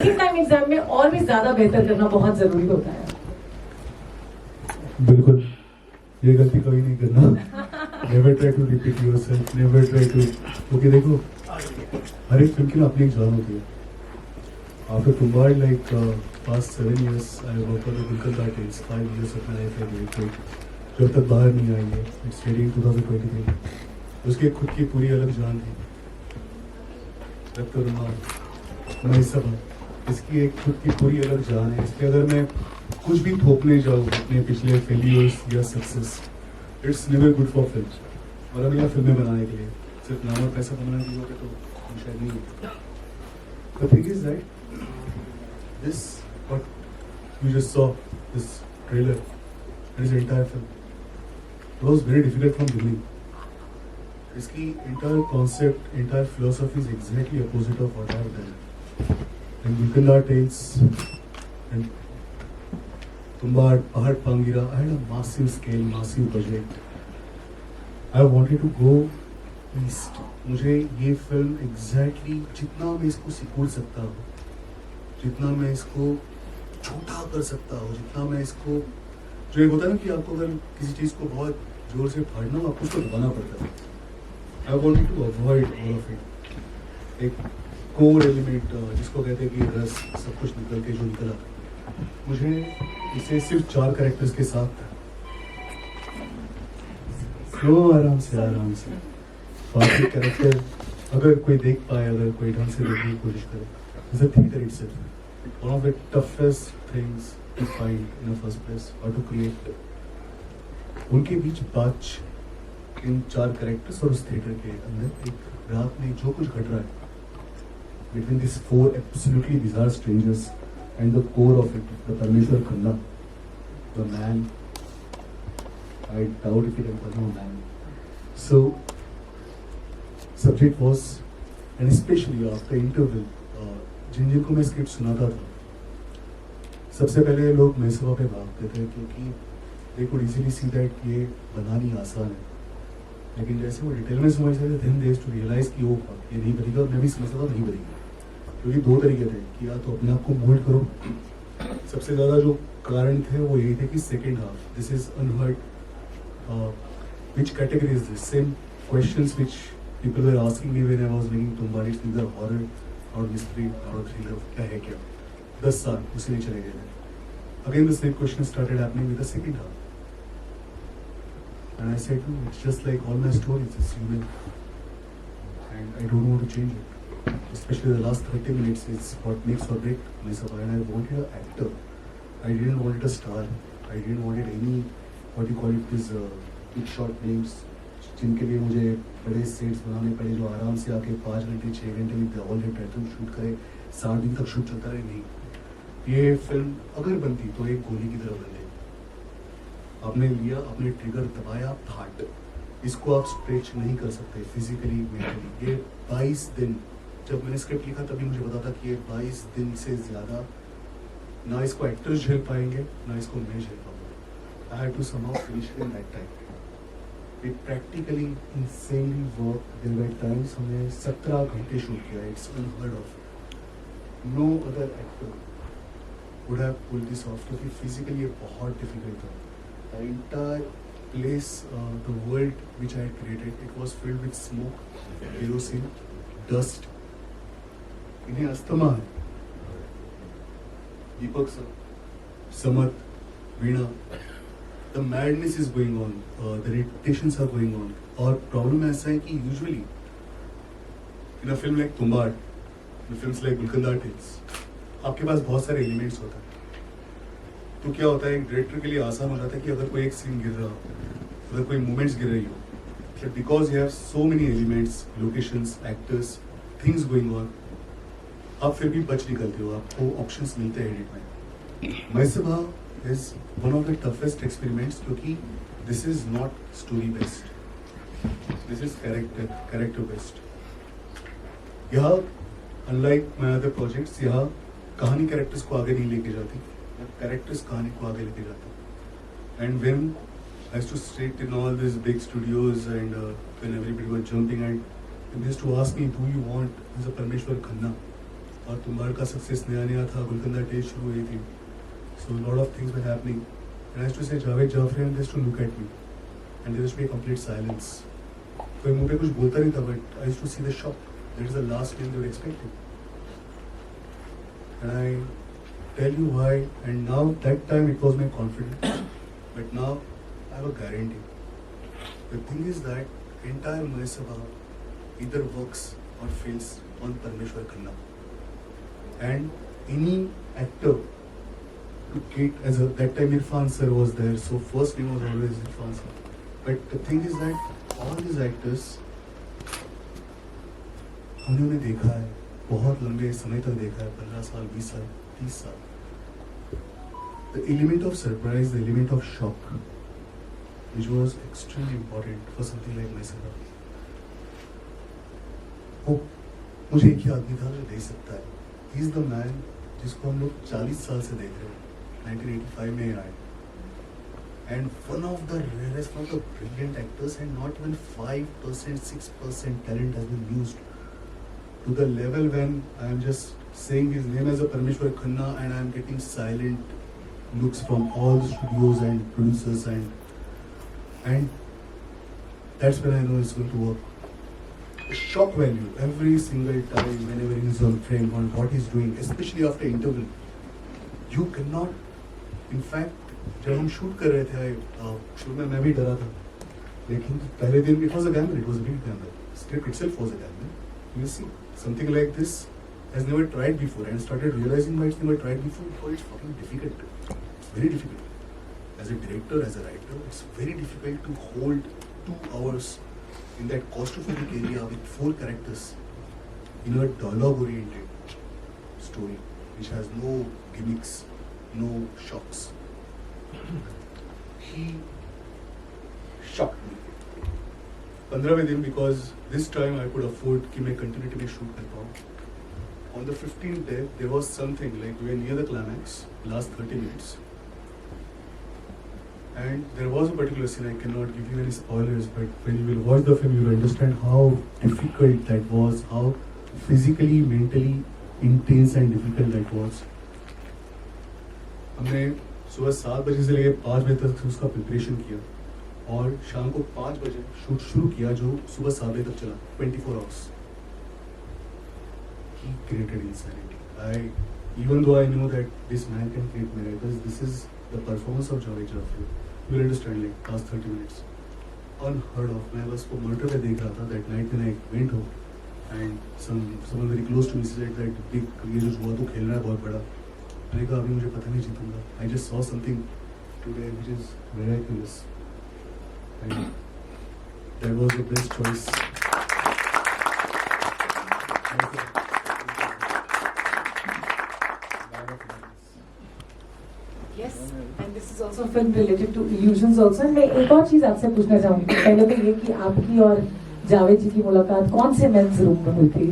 Taking time exam में और भी ज्यादा बेहतर करना बहुत जरूरी होता है। बिल्कुल, ये गलती कभी नहीं करना। Never try to repeat yourself, never try to, क्योंकि देखो हर एक फिल्म की ना अपनी एक जान होती है। After Tumbbad like past 7 years I work on Gulkand tales, 5 years of my life I wait जब तक बाहर नहीं आई है। It's ready in 2023। उसकी खुद की पूरी अलग जान थी। रब करूँगा मैं सब, इसकी एक खुद की पूरी अलग जान है। इसलिए अगर मैं कुछ भी थोपने जाऊँ अपने पिछले फेलियर्स या success, it's never good for film. और अब यहाँ फिल्में बनाने के लिए सिर्फ नाम और पैसा कमाने के लिए होते तो शायद नहीं होता। The thing is that this what you just saw, this trailer and this entire film was very difficult from beginning. इसकी entire concept, entire philosophy is exactly opposite of what I have done. And Gulkand tales and Tumbad, Pahad Pangira, I had a massive scale, massive budget. I wanted to go east. मुझे ये film exactly जितना मैं इसको सिकुड़ सकता हूँ, जितना मैं इसको छोटा कर सकता हूँ, जितना मैं इसको, जो एक होता है ना कि आपको अगर किसी चीज़ को बहुत जोर से फाड़ना हो, आपको उसको दबाना पड़ता है। I wanted to avoid all of it. एक कोर एलिमेंट जिसको कहते हैं कि रस सब कुछ निकल के जो निकला, मुझे इसे सिर्फ 4 कैरेक्टर्स के साथ आराम से 5 कैरेक्टर अगर कोई देख पाए, अगर कोई ढंग से देखने की कोशिश करे, is a theatre itself one of the toughest things to find in the first place और टू क्रिएट। उनके बीच बात इन 4 कैरेक्टर्स और उस थिएटर के अंदर एक रात में जो कुछ घट रहा है between this 4 absolutely bizarre strangers and the core of it, the Parmeshwar Khanna, the man, I doubt if he can call him a man. So, subject was, and especially after interval, जिनको मैं script सुनाता था, सबसे पहले लोग मेसवा पे भागते थे क्योंकि they could easily see that ये बनानी आसान है। लेकिन जैसे वो डिटेल में समझते थे, then they used to realize कि वो ये नहीं बनेगा, और मैं भी समझता था नहीं बनेगी। क्योंकि 2 तरीके थे कि या तो अपने आप को मोल्ड करो। सबसे ज़्यादा जो कारण थे वो यही थे कि second half, this is unheard, which category is this, same questions which people were asking me when I was making Tumbbad, it's neither horror और मिस्ट्री और थ्रिलर, क्या है क्या। 10 साल उसी में चले गए। Again the same question started happening with the second half and I said it's just like all my stories, it's human and I don't want to change it. Especially the last 30 minutes is what makes or break Mesava, and I wanted an actor. I didn't want a star. I didn't want any, what you call it, these big shot names जिनके लिए मुझे बड़े sets बनाने पड़े, जो आराम से आके 5 घंटे 6 घंटे में ऑल डे टाइटल शूट करे, 7 दिन तक शूट चलता रहे। नहीं, ये फिल्म अगर बनती तो एक गोली की तरह बन जाएगी। आपने लिया, आपने ट्रिगर दबाया, फाट, इसको आप स्ट्रेच नहीं कर सकते फिजिकली, मेंटली। ये 22 दिन, जब मैंने स्क्रिप्ट लिखा तभी मुझे पता था कि ये 22 दिन से ज़्यादा ना इसको एक्टर्स झेल पाएंगे, ना इसको मैं झेल पाऊंगा। I had to somehow finish in that time. It practically insanely work. There were times हमने 17 घंटे शूट किया। It's unheard of. No other actor would have pulled this off, क्योंकि फिजिकली ये बहुत डिफिकल्ट था। The entire place, the world which I had created, it was filled with smoke, kerosene, dust. इन्हें asthma है। Deepak sir, समत, Veena, the madness is going on, the irritations are going on. और problem ऐसा है कि usually in a film like Tumbbad, in films like Gulkand tales, आपके पास बहुत सारे एलिमेंट्स होते हैं। तो क्या होता है, एक डायरेक्टर के लिए आसान हो जाता है कि अगर कोई एक सीन गिर रहा हो, अगर कोई मूवमेंट्स गिर रही हो, because you have so many elements, locations, actors, things going on, आप फिर भी बच निकलते हो, आपको ऑप्शंस मिलते हैं एडिट में। मैसवा is one of the toughest experiments, क्योंकि this is not story based, this is character based. यहाँ अनलाइक माय अदर प्रोजेक्ट्स, यहाँ कहानी कैरेक्टर्स को आगे नहीं लेके जाती, कैरेक्टर्स कहानी को आगे लेके जाते। And when I used to sit in all this big studios and when everybody was jumping and they used to ask me, do you want, as a Parmeshwar Khanna, और तुम्बाड़ का सक्सेस नया नया था, गुलकंदा टेस्ट शुरू हुई थी, so lot of things were happening and I used to say Javed Jaffrey and just to look at me and there used to be complete silence. कोई मुंह पे कुछ बोलता नहीं था, but I used to see the shock. That is the last thing they were expecting. And I tell you why, and now that time it was my confidence, but now I have a guarantee. The thing is that entire Mahesabha either works or fails on Parameshwar Khanna. And any actor to get as a, that time Irfan sir was there, so first name was always Irfan sir. But the thing is that all these actors हमने उन्हें देखा है, बहुत लंबे समय तक देखा है, 15 साल, 20 साल, 30 साल. The element of surprise, the element of shock, which was extremely important for something like Mahesabha. वो मुझे एक ही आदमी था जो दे सकता है. He is the man जिसको हम लोग 40 साल से देख रहे हैं. 1985 में आए. And one of the rarest, one of the brilliant actors, and not even 5%, 6% talent has been used. To the level when I am just saying his name as a Parameshwar Khanna and I am getting silent looks from all the studios and producers and that's when I know it's going to work. The shock value every single time whenever he is on frame on what he's doing, especially after interval, you cannot. In fact, जब हम shoot कर रहे थे शुरू में मैं भी डरा था, लेकिन पहले दिन it was a gamble, it was a big gamble. Script itself was a gamble. You see, something like this has never tried before and started realizing why it's never tried before because it's fucking difficult. It's very difficult. As a director, as a writer, it's very difficult to hold 2 hours in that claustrophobic area with 4 characters in a dialogue-oriented story which has no gimmicks, no shocks. He shocked me. 15वें दिन because this time I could afford कि मैं continue to shoot कर पाऊँ. On the 15th day there was something like we were near the climax, last 30 minutes, and there was a particular scene. I cannot give you any spoilers, but when you will watch the film you will understand how difficult that was, how physically, mentally intense and difficult that was. हमने सुबह 7 बजे से लेकर 5 बजे तक उसका preparation किया और शाम को 5 बजे शूट शुरू किया जो सुबह 7 बजे तक चला. 24 hours. He created insanity. Even though I know that this man can create miracles, this is the performance of Javed Jafri. You will understand like past 30 minutes. Unheard of. मैं बस वो monitor पे देख रहा था that night when I went home and someone very close to me said that big ये जो हुआ तो खेलना है बहुत बड़ा. मैंने कहा अभी मुझे पता नहीं जीतूंगा. I just saw something today which is miraculous. And that was the best choice. Yes, and this is also a film related to illusions also. And मैं एक और चीज आपसे पूछना चाहूंगी. पहले तो ये कि आपकी और जावेद जी की मुलाकात कौन से मेंस रूम में हुई थी?